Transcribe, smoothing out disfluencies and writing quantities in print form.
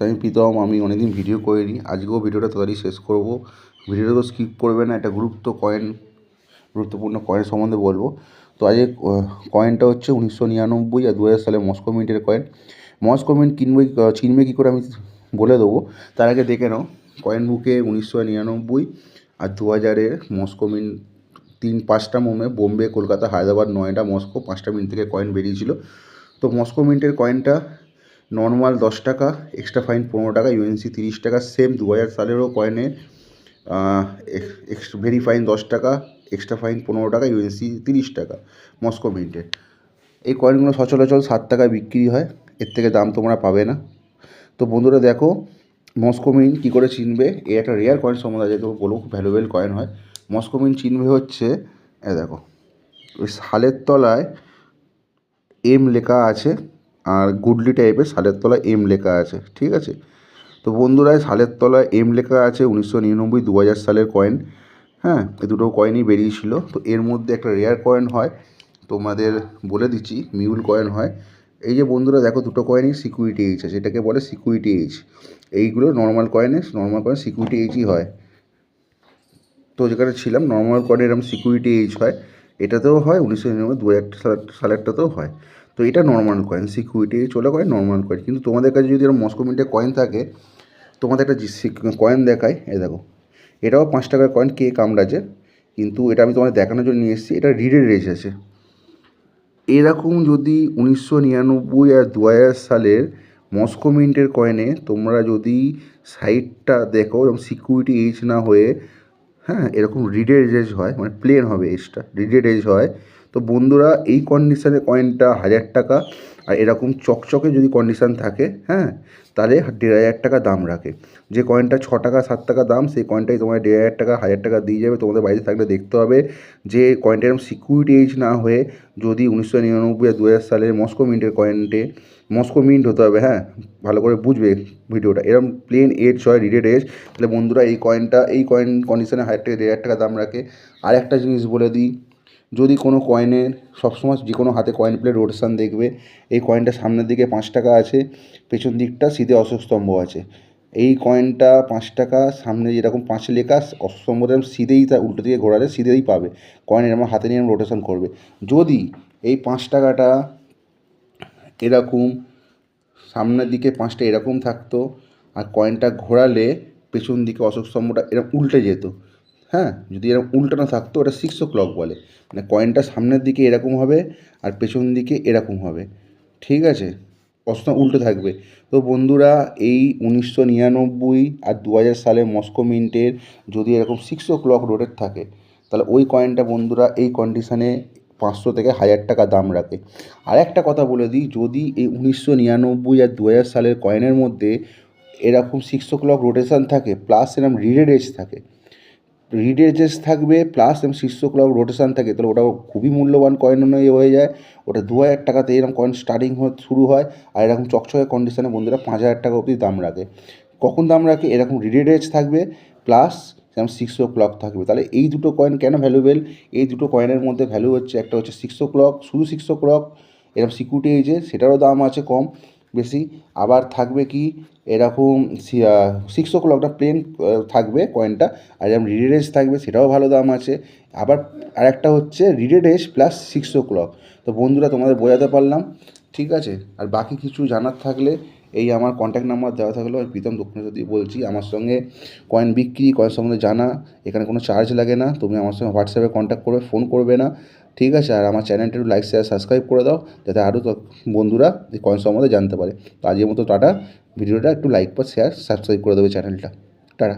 আমি প্রীতম। আমি অনেকদিন ভিডিও করিনি, আজকেও ভিডিওটা তাড়াতাড়ি শেষ করব। ভিডিওটা তো স্কিপ করবে না, একটা গুরুত্বপূর্ণ কয়েন সম্বন্ধে বলবো। তো আজকে কয়েনটা হচ্ছে 1999 আর 2000 সালে মস্কো মিন্টের কয়েন। মস্কো মিন্ট চিনবে কী করে আমি বলে দেবো। তার আগে দেখে নাও কয়েন বুকে 1999 আর 2000-এর মস্কো মিন্ট 5টা বোম্বে, কলকাতা, হায়দ্রাবাদ, নয়ডা, মস্কো 5টা মিন্ট থেকে কয়েন বেরিয়েছিল। তো মস্কো মিন্টের কয়েনটা নর্মাল 10 টাকা, এক্সট্রা ফাইন 15 টাকা, ইউএনসি 30 টাকা। সেম 2000 সালেরও কয়েনে ভেরি ফাইন 10 টাকা, এক্সট্রা ফাইন 15 টাকা, ইউএনসি 30 টাকা মস্কো মিন্টের। এই কয়েনগুলো সচরাচর 7 টাকায় বিক্রি হয়, এর থেকে দাম তোমরা পাবে না। তো বন্ধুরা দেখো মস্কো মিন্ট কী করে চিনবে। এই একটা রেয়ার কয়েন সম্বন্ধে আজকে তোমাকে বলবো, খুব ভ্যালুয়েবল কয়েন হয়। মস্কো মিন্ট চিনবে হচ্ছে দেখো ওই সালের তলায় এম লেখা আছে, আর গুডলি টাইপের সালের তলায় এম লেখা আছে, ঠিক আছে। তো বন্ধুরা সালের তলায় এম লেখা আছে 1999 2000 সালের কয়েন। হ্যাঁ, এই দুটো কয়েনই বেরিয়েছিল। তো এর মধ্যে একটা রেয়ার কয়েন হয়, তোমাদের বলে দিচ্ছি, মিউল কয়েন হয়। এই যে বন্ধুরা দেখো দুটো কয়েনই সিকিউরিটি এইচ আছে, এটাকে বলে সিকিউরিটি এইচ। এইগুলো নর্মাল কয়েন সিকিউরিটি এইচই হয়। তো যেখানে ছিলাম নর্মাল কয়েনের এরকম সিকিউরিটি এইচ হয়, এটাতেও হয় 1999 2000 সালেরটাতেও হয়। তো এটা নর্মাল কয়েন, সিকিউরিটি এইচ হলে কয়েন নর্মাল কয়েন। কিন্তু তোমাদের কাছে যদি এরকম মস্কো মিন্টের কয়েন থাকে, তোমাদের একটা কয়েন দেখায়, এই দেখো এটাও 5 টাকার কয়েন, কে কামরাজের। কিন্তু এটা আমি তোমাদের দেখানোর জন্য নিয়ে এসেছি, এটা রিডের এজ আছে। এরকম যদি 1999 আর 2000 সালের মস্কো মিন্টের কয়েনে তোমরা যদি সাইডটা দেখো এরকম সিকিউরিটি এইচ না হয়ে, হ্যাঁ, এরকম রিডেড এজ হয়, মানে প্লেন হবে এজটা, রিডেড এজ হয়, তো বন্ধুরা এই কন্ডিশানে কয়েনটা 1000 টাকা। আর এরকম চকচকে যদি কন্ডিশান থাকে, হ্যাঁ, তাহলে 1500 টাকা দাম রাখে। যে কয়েনটা 6 টাকা 7 টাকা দাম, সেই কয়েনটাই তোমার 1500 টাকা 1000 টাকা দিয়ে যাবে। তোমাদের বাড়িতে থাকলে দেখতে হবে যে কয়েনটা এরকম সিকিউরিটি এইজ না হয়ে, যদি 1999 আর 2000 সালের মস্কো মিন্টের কয়েনটে, মস্কো মিন্ট হতে হবে, হ্যাঁ, ভালো করে বুঝবে ভিডিওটা, এরকম প্লেন এজ হয়, রিডেড এজ, তাহলে বন্ধুরা এই কয়েন কন্ডিশনে 1000 টাকা 1500 টাকা দাম রাখে। আর একটা জিনিস বলে দিই, যদি কোনো কয়েনের সবসময় যে কোনো হাতে কয়েন প্লেট রোটেশান দেখবে, এই কয়েনটা সামনের দিকে 5 টাকা আছে, পেছন দিকটা সিধে অশোক স্তম্ভ আছে। এই কয়েনটা 5 টাকা, সামনে যেরকম 5 লেখা, অশোক স্তম্ভটা সিধেই, তার উল্টো দিকে ঘোরালে সিধেই পাবে। কয়েন এরকম হাতে নিয়ে রোটেশন করবে। যদি এই 5 টাকাটা এরকম সামনের দিকে 5টা এরকম থাকতো, আর কয়েনটা ঘোরালে পেছন দিকে অশোক স্তম্ভটা এরকম উল্টে যেত, হ্যাঁ, যদি এরকম উল্টানো থাকতো, ওটা 6 o'clock বলে। মানে কয়েনটা সামনের দিকে এরকম হবে আর পেছন দিকে এরকম হবে, ঠিক আছে, অস্তম উল্টো থাকবে। তো বন্ধুরা এই 1999 আর 2000 সালের মস্কো মিন্টের যদি এরকম 6 o'clock রোটেট থাকে, তাহলে ওই কয়েনটা বন্ধুরা এই কন্ডিশানে 500 থেকে 1000 টাকা দাম রাখে। আর একটা কথা বলে দিই, যদি এই 1999 আর 2000 সালের কয়েনের মধ্যে এরকম 6 o'clock রোটেশান থাকে, প্লাস এরকম রিডেড এজ থাকে, রিডেড এজ থাকবে প্লাস এরকম 6 o'clock রোটেশান থাকে, তাহলে ওটা খুবই মূল্যবান কয়েন হয়ে যায়। ওটা 2000 টাকাতে এরকম কয়েন স্টার্টিং শুরু হয়। আর এরকম চকচকে কন্ডিশানে বন্ধুরা 5000 টাকা অবধি দাম রাখে। কখন দাম রাখে? এরকম রিডেড এজ থাকবে প্লাস যেমন 6 o'clock থাকবে। তাহলে এই দুটো কয়েন কেন ভ্যালুয়েবল? এই দুটো কয়েনের মধ্যে ভ্যালু হচ্ছে, একটা হচ্ছে 6 o'clock, শুধু 6 o'clock এরকম সিকিউরিটি এজে, সেটারও দাম আছে কম বেশি। আবার থাকবে কি এরকম 6 o'clockটা প্লেন থাকবে কয়েনটা, আর যেমন রিডেড এজ থাকবে, সেটাও ভালো দাম আছে। আবার আরেকটা হচ্ছে রিডেড এজ প্লাস 6 o'clock। তো বন্ধুরা তোমাদের বোঝাতে পারলাম, ঠিক আছে। আর বাকি কিছু জানার থাকলে এই আমার কন্ট্যাক্ট নাম্বার দেওয়া থাকলো, আমি প্রীতম দক্ষিণেশ্বর দিয়ে বলছি। আমার সঙ্গে কয়েন বিক্রি, কয়েন সম্বন্ধে জানা, এখানে কোনো চার্জ লাগে না। তুমি আমার সঙ্গে হোয়াটসঅ্যাপে কন্ট্যাক্ট করবে, ফোন করবে না, ঠিক আছে। আর আমার চ্যানেলটা একটু লাইক শেয়ার সাবস্ক্রাইব করে দাও, যাতে আরও বন্ধুরা এই কয়েন সম্বন্ধে জানতে পারে। তো আজকের মতো টাটা। ভিডিওটা একটু লাইক বা শেয়ার সাবস্ক্রাইব করে দেবে চ্যানেলটা। টাটা।